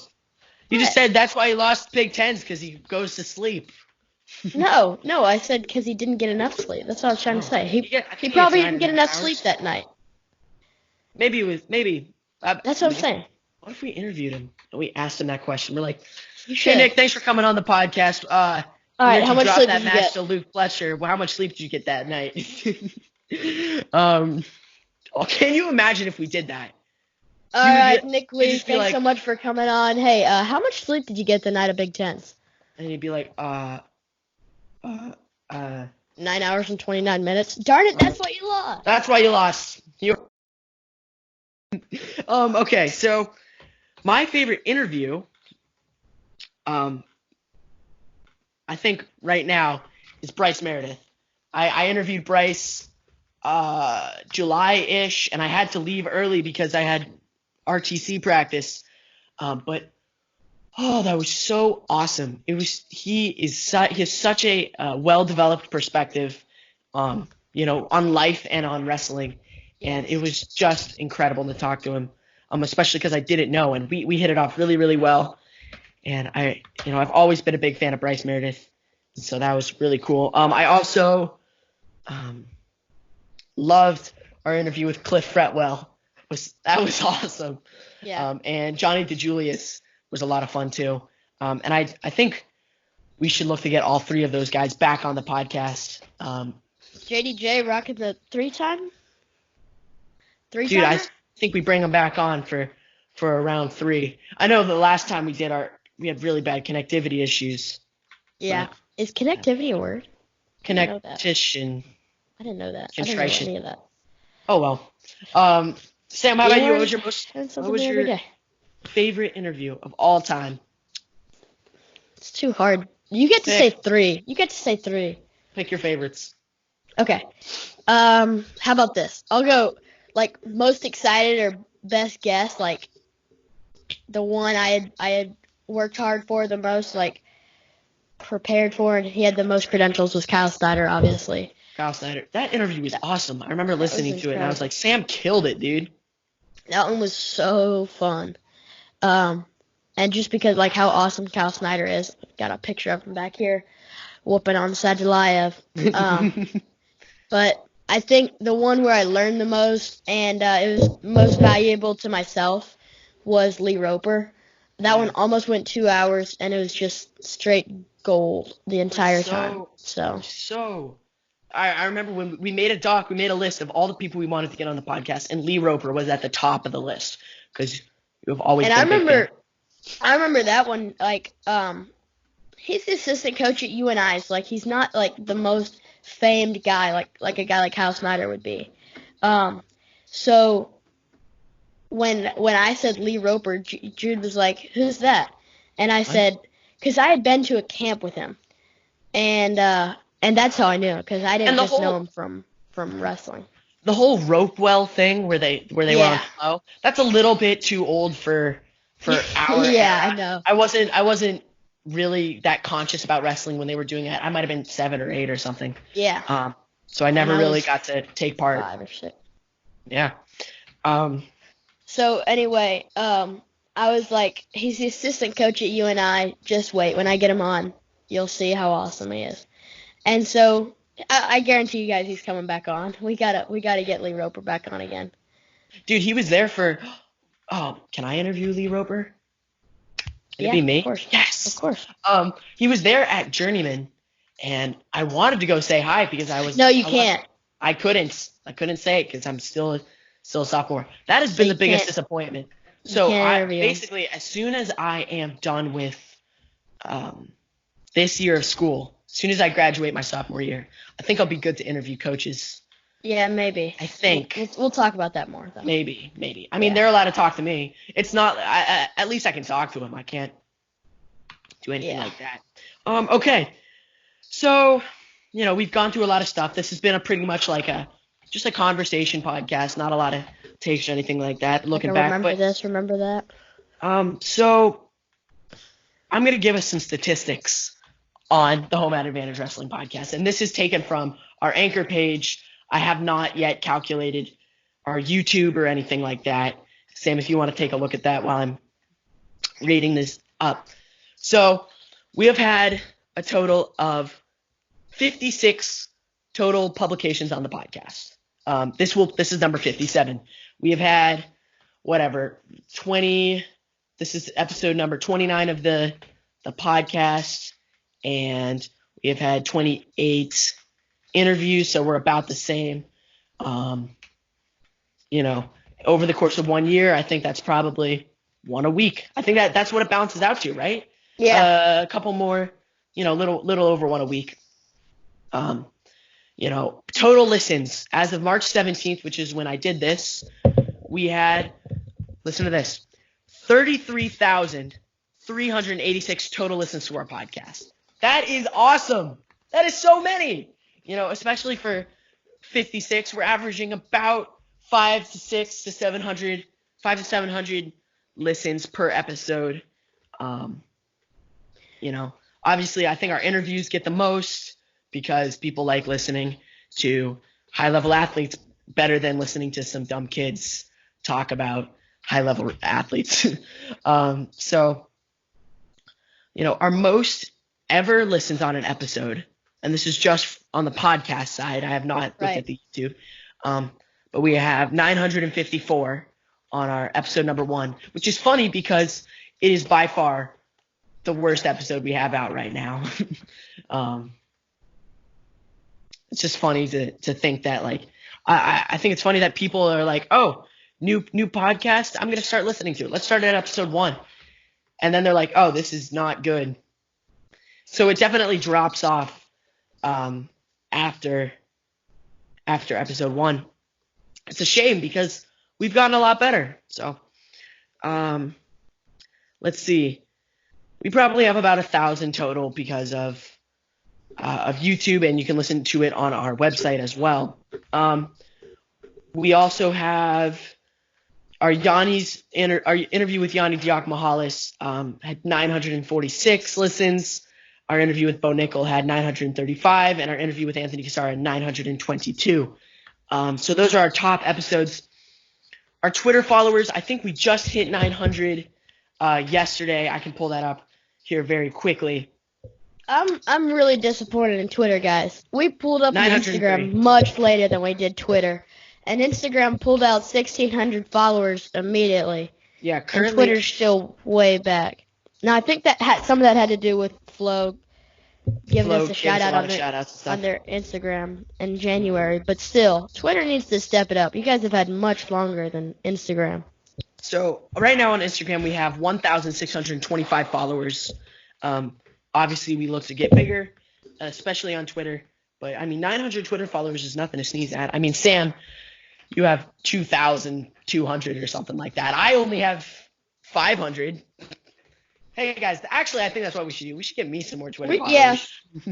You just said that's why he lost Big Tens, because he goes to sleep. No, I said because he didn't get enough sleep. That's what I was trying to say. He probably didn't get enough sleep that night. Maybe it was that's what I'm saying. What if we interviewed him and we asked him that question? We're like, hey Nick, thanks for coming on the podcast. All right, how much sleep did you get? To Luke Fletcher. Well, how much sleep did you get that night? Can you imagine if we did that? All right, Nick Lee, thanks so much for coming on. Hey, how much sleep did you get the night of Big Tens? And he'd be like, 9 hours and 29 minutes. Darn it, that's why you lost. That's why you lost. Okay, so my favorite interview, I think right now is Bryce Meredith. I interviewed Bryce July-ish, and I had to leave early because I had RTC practice. But that was so awesome. He has such a well-developed perspective, on life and on wrestling, and it was just incredible to talk to him, especially because I didn't know, and we hit it off really, really well. And I've always been a big fan of Bryce Meredith, and so that was really cool. I also loved our interview with Cliff Fretwell. That was awesome. Yeah. And Johnny DeJulius was a lot of fun too. And I think we should look to get all 3 of those guys back on the podcast. JDJ rocking the 3-time? Dude, I think we bring them back on for round 3. I know the last time we had really bad connectivity issues. Yeah. Is connectivity a word? didn't know that. Connection. I didn't know that. I didn't know Contrition. any of that. Oh well. Sam, how about you? What was every your day. favorite interview of all time? It's too hard. You get to say three. You get to say three. Pick your favorites. Okay. How about this? I'll go like most excited or best guess, like the one I had worked hard for the most, like prepared for, and he had the most credentials was Kyle Snyder, obviously. Kyle Snyder. That interview was awesome. I remember listening to it, and I was like, Sam killed it, dude. That one was so fun. And just because like how awesome Kyle Snyder is, got a picture of him back here, whooping on Sadulayev. But I think the one where I learned the most and it was most valuable to myself was Lee Roper. That one almost went 2 hours, and it was just straight gold the entire time. I remember when we made a list of all the people we wanted to get on the podcast, and Lee Roper was at the top of the list because you have always. And I remember that one. Like, he's the assistant coach at UNI, so like he's not like the most famed guy, like a guy like Kyle Snyder would be. So when I said Lee Roper, Jude was like, "Who's that?" And I said, because I had been to a camp with him, and that's how I knew, because I didn't just know him from wrestling. The whole Ropewell thing where they were on flow, that's a little bit too old for our I know. I wasn't really that conscious about wrestling when they were doing it. I might have been 7 or 8 or something. Yeah. So I never really got to take part. 5 or 6. Yeah. So anyway, I was like, he's the assistant coach at UNI. Just wait, when I get him on, you'll see how awesome he is. And so I guarantee you guys he's coming back on. We gotta get Lee Roper back on again. Dude, he was there for. Oh, can I interview Lee Roper? Can it be me? Of course. Yes. Of course. He was there at Journeyman, and I wanted to go say hi because I was. No, you can't. I couldn't say it because I'm still a sophomore. That has been the biggest disappointment. So basically, as soon as I am done with this year of school, as soon as I graduate my sophomore year, I think I'll be good to interview coaches. Yeah, maybe. I think. We'll talk about that more, though. Maybe. I mean, they're allowed to talk to me. It's not. At least I can talk to them. I can't do anything like that. Okay. So, we've gone through a lot of stuff. This has been a pretty much like just a conversation podcast. Not a lot of takes or anything like that. Looking back, remember this, remember that. So I'm gonna give us some statistics on the Home Advantage Wrestling Podcast, and this is taken from our Anchor page. I have not yet calculated our YouTube or anything like that. Sam, if you want to take a look at that while I'm reading this up. So we have had a total of 56 total publications on the podcast. This is number 57. We have had 20. This is episode number 29 of the podcast, and we have had 28 interviews, so we're about the same. Over the course of 1 year, I think that's probably one a week. I think that's what it balances out to, right? Yeah. A couple more, little over one a week. Total listens as of March 17th, which is when I did this, we had, listen to this, 33,386 total listens to our podcast. That is awesome. That is so many. Especially for 56, we're averaging about 500 to 700 listens per episode. Obviously I think our interviews get the most because people like listening to high-level athletes better than listening to some dumb kids talk about high-level athletes. So, our most ever listens on an episode, and this is just on the podcast side. I have not looked at the YouTube. But we have 954 on our episode number 1, which is funny because it is by far the worst episode we have out right now. It's just funny to think that, like, I think it's funny that people are like, oh, new podcast, I'm going to start listening to it. Let's start at episode 1. And then they're like, oh, this is not good. So it definitely drops off after episode 1. It's a shame because we've gotten a lot better. So, let's see. We probably have about 1,000 total because of YouTube, and you can listen to it on our website as well. We also have our interview with Yanni Diakmahalis had 946 listens. Our interview with Bo Nickel had 935, and our interview with Anthony Cassara had 922. So those are our top episodes. Our Twitter followers, I think we just hit 900 yesterday. I can pull that up here very quickly. I'm really disappointed in Twitter, guys. We pulled up Instagram 903. much later than we did Twitter, and Instagram pulled out 1,600 followers immediately. Yeah, And currently Twitter's still way back. Now, I think that some of that had to do with Flo giving us a shout out on their Instagram in January. But still, Twitter needs to step it up. You guys have had much longer than Instagram. So right now on Instagram we have 1,625 followers. Obviously we look to get bigger, especially on Twitter. But I mean, 900 Twitter followers is nothing to sneeze at. I mean, Sam, you have 2,200 or something like that. I only have 500. Hey guys, actually I think that's what we should do. We should get me some more Twitter followers. Yeah,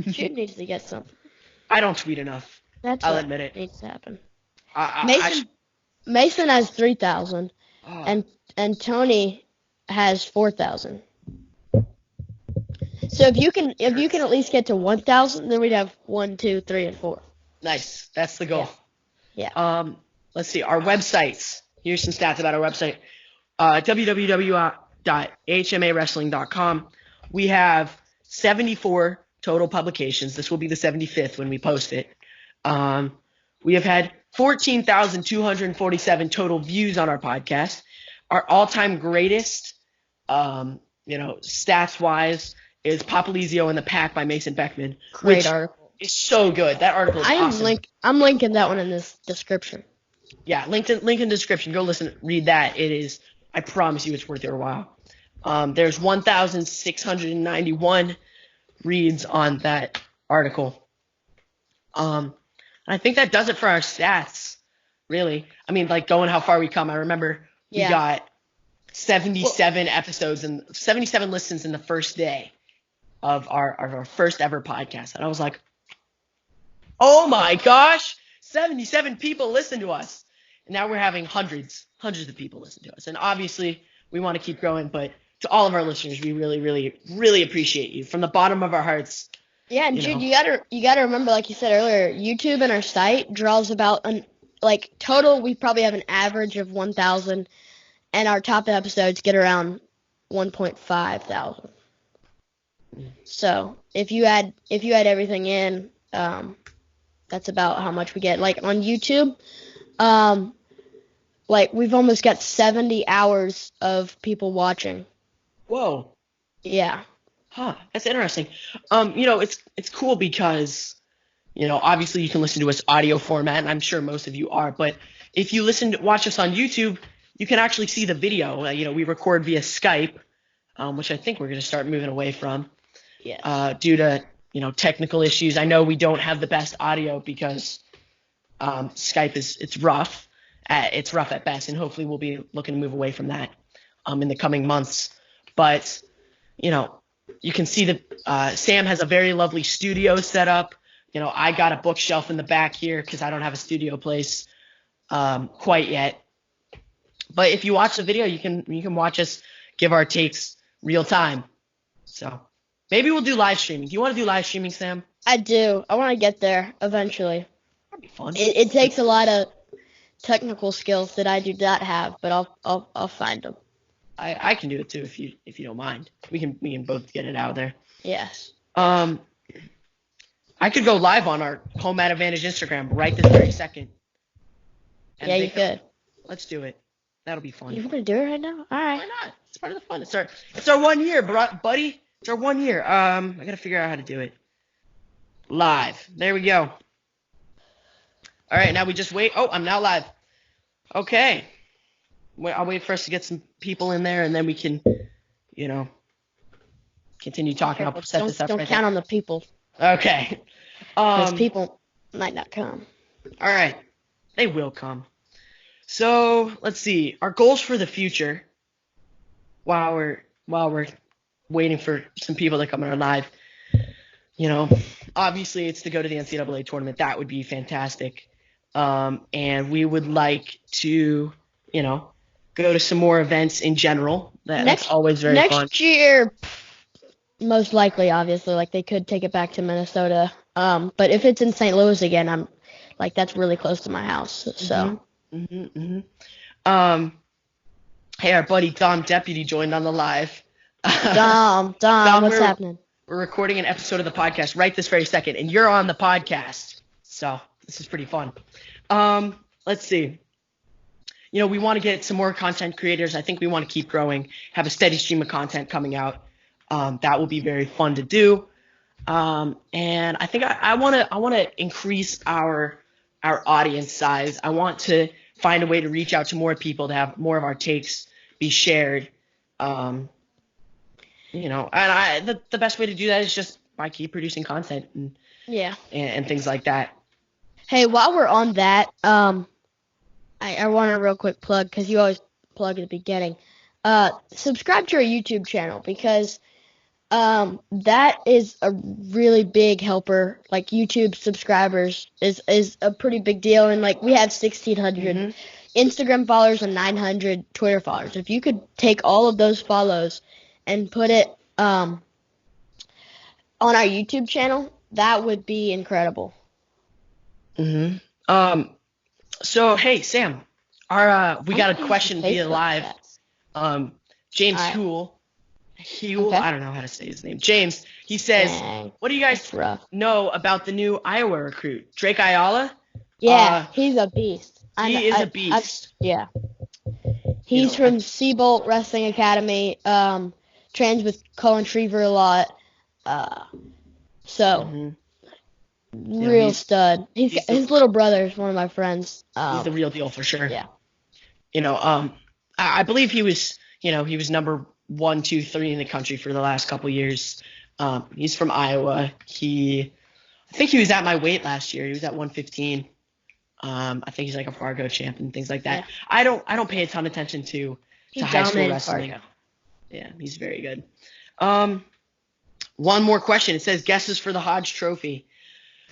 Jude needs to get some. I don't tweet enough. I'll admit it. Needs to happen. Mason has 3,000, and Tony has 4,000. So if you can at least get to 1,000, then we'd have 1, 2, 3, and 4. Nice. That's the goal. Yeah. Let's see. Our websites. Here's some stats about our website. www.hmawrestling.com. We have 74 total publications. This will be the 75th when we post it. We have had 14,247 total views on our podcast. Our all-time greatest, stats-wise, is Popalizio and the Pack by Mason Beckman. Great article. It's so good. That article is awesome. I'm linking that one in this description. Yeah, link in description. Go read that. It is, I promise you, it's worth your while. There's 1,691 reads on that article. I think that does it for our stats, really. I mean, like, going how far we come. I remember we got 77 episodes and 77 listens in the first day of our first ever podcast. And I was like, oh my gosh, 77 people listen to us. And now we're having hundreds of people listen to us. And obviously we want to keep growing, but to all of our listeners, we really, really, really appreciate you from the bottom of our hearts. Yeah, and Jude, you gotta remember, like you said earlier, YouTube and our site draws about total. We probably have an average of 1,000, and our top episodes get around 1,500. So if you add everything in, that's about how much we get. Like on YouTube, we've almost got 70 hours of people watching. Whoa. Yeah. Huh, that's interesting. It's cool because, obviously you can listen to us audio format, and I'm sure most of you are, but if you watch us on YouTube, you can actually see the video. We record via Skype, which I think we're going to start moving away from. Yeah. Due to, technical issues. I know we don't have the best audio because Skype it's rough. It's rough at best, and hopefully we'll be looking to move away from that in the coming months. But, you can see that Sam has a very lovely studio set up. I got a bookshelf in the back here because I don't have a studio place quite yet. But if you watch the video, you can watch us give our takes real time. So maybe we'll do live streaming. Do you want to do live streaming, Sam? I do. I want to get there eventually. That'd be fun. It takes a lot of technical skills that I do not have, but I'll find them. I can do it too if you don't mind. We can both get it out there. Yes. I could go live on our Home At Advantage Instagram right this very second. Yeah, you could. Let's do it. That'll be fun. You want to do it right now? All right. Why not? It's part of the fun. It's our 1 year, buddy. It's our 1 year. I gotta figure out how to do it. Live. There we go. All right, now we just wait. Oh, I'm now live. Okay. I'll wait for us to get some people in there, and then we can, continue talking. I'll set this up right Don't count on the people. Okay. Because Might not come. All right, they will come. So let's see our goals for the future. While we're waiting for some people to come in our live, you know, obviously it's to go to the NCAA tournament. That would be fantastic. And we would like to, you know, go to some more events in general. That's always very fun. Next year, most likely, obviously, like they could take it back to Minnesota. But if it's in St. Louis again, I'm like that's really close to my house. So. Hey, our buddy Dom Deputy joined on the live. Dom, what's happening? We're recording an episode of the podcast right this very second, and you're on the podcast. So this is pretty fun. Let's see. You know, we want to get some more content creators. I think we want to keep growing, have a steady stream of content coming out. That will be very fun to do. And I think I want to increase our audience size. I want to find a way to reach out to more people, to have more of our takes be shared. You know, and the best way to do that is just by keep producing content and things like that. Hey, while we're on that, I want a real quick plug because you always plug at the beginning. Subscribe to our YouTube channel because that is a really big helper. Like YouTube subscribers is a pretty big deal, and like we have 1,600 Instagram followers and 900 Twitter followers. If you could take all of those follows and put it on our YouTube channel, that would be incredible. So hey Sam, we got a question via live. James Huel. Okay. I don't know how to say his name. James, he says, what do you guys know about the new Iowa recruit, Drake Ayala? Yeah, he's a beast. He is a beast. Yeah. He's from Seabolt Wrestling Academy, trains with Colin Shriver a lot. Real stud. His little brother is one of my friends. He's the real deal for sure. Yeah. You know, I believe he was number 1, 2, 3 in the country for the last couple years. He's from Iowa. I think he was at my weight last year. He was at 115. I think he's like a Fargo champ and things like that. Yeah. I don't pay a ton of attention to high school wrestling. Fargo. Yeah, he's very good. One more question. It says guesses for the Hodge Trophy.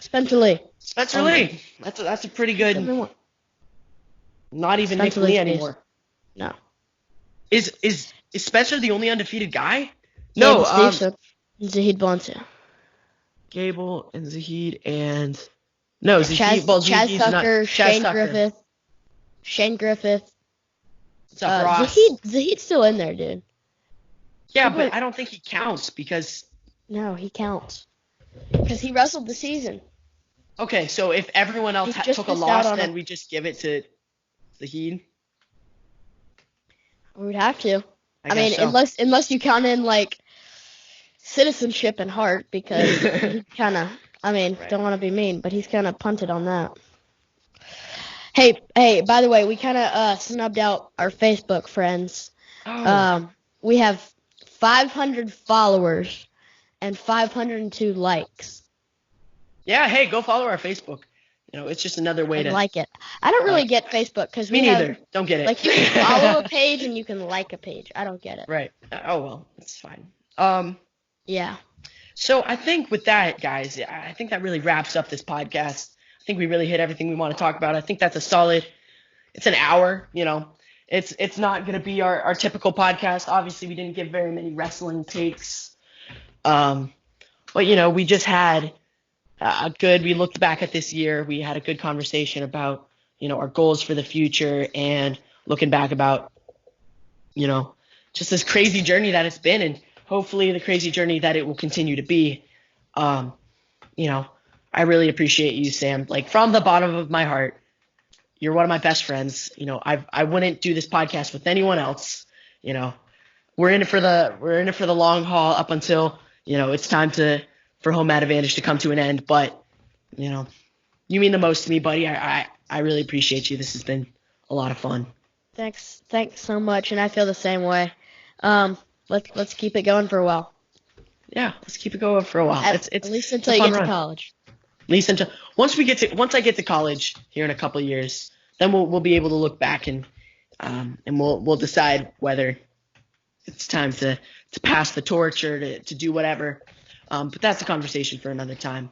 Spencer Lee. Spencer Lee. That's a pretty good. Not even Nick Lee anymore. No. Is Spencer the only undefeated guy? No. Zahid Bonsu. Gable and Zahid and Chaz Tucker, Shane Griffith. What's up, Ross? Zahid's still in there, dude. Yeah, but I don't think he counts because. No, he counts because he wrestled the season. Okay, so if everyone else took a loss, then we just give it to Zahid. We would have to. I mean, so. unless you count in like citizenship and heart, because he kind of. I mean, don't want to be mean, but he's kind of punted on that. Hey, by the way, we kind of snubbed out our Facebook friends. Oh. We have 500 followers and 502 likes. Yeah, hey, go follow our Facebook. You know, it's just another way to like it. I don't really get Facebook because me neither. Don't get it. Like you can follow a page and you can like a page. I don't get it. Right. Oh well, it's fine. Yeah. So I think with that, guys, I think that really wraps up this podcast. I think we really hit everything we want to talk about. I think that's it's an hour, you know. It's not going to be our typical podcast. Obviously, we didn't give very many wrestling takes. But, you know, we just had we looked back at this year. We had a good conversation about, you know, our goals for the future and looking back about, you know, just this crazy journey that it's been and hopefully the crazy journey that it will continue to be. You know, I really appreciate you, Sam. Like from the bottom of my heart, you're one of my best friends. You know, I wouldn't do this podcast with anyone else. You know, we're in it for the long haul up until, you know, it's time for Home Advantage to come to an end. But, you know, you mean the most to me, buddy. I really appreciate you. This has been a lot of fun. Thanks so much, and I feel the same way. Let's keep it going for a while. Yeah, let's keep it going for a while. At least until you get to college. At least until once I get to college here in a couple of years, then we'll be able to look back and we'll decide whether it's time to pass the torch or to do whatever. But that's a conversation for another time.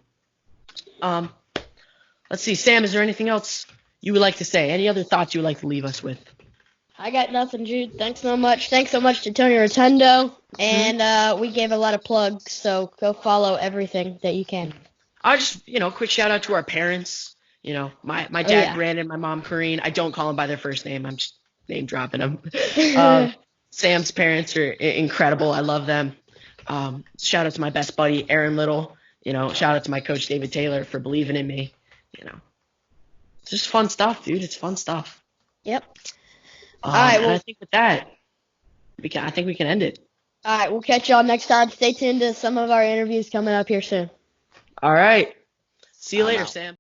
Let's see, Sam, is there anything else you would like to say? Any other thoughts you would like to leave us with? I got nothing, Jude. Thanks so much. Thanks so much to Tony Rotundo. And we gave a lot of plugs, so go follow everything that you can. I just, quick shout out to our parents. My dad, Brandon, my mom, Corrine. I don't call them by their first name. I'm just name dropping them. Sam's parents are incredible. I love them. Shout out to my best buddy, Aaron Little. Shout out to my coach, David Taylor, for believing in me. It's just fun stuff, dude. It's fun stuff. Yep. All right. Well, I think with that, I think we can end it. All right. We'll catch y'all next time. Stay tuned to some of our interviews coming up here soon. All right. See you later, Sam.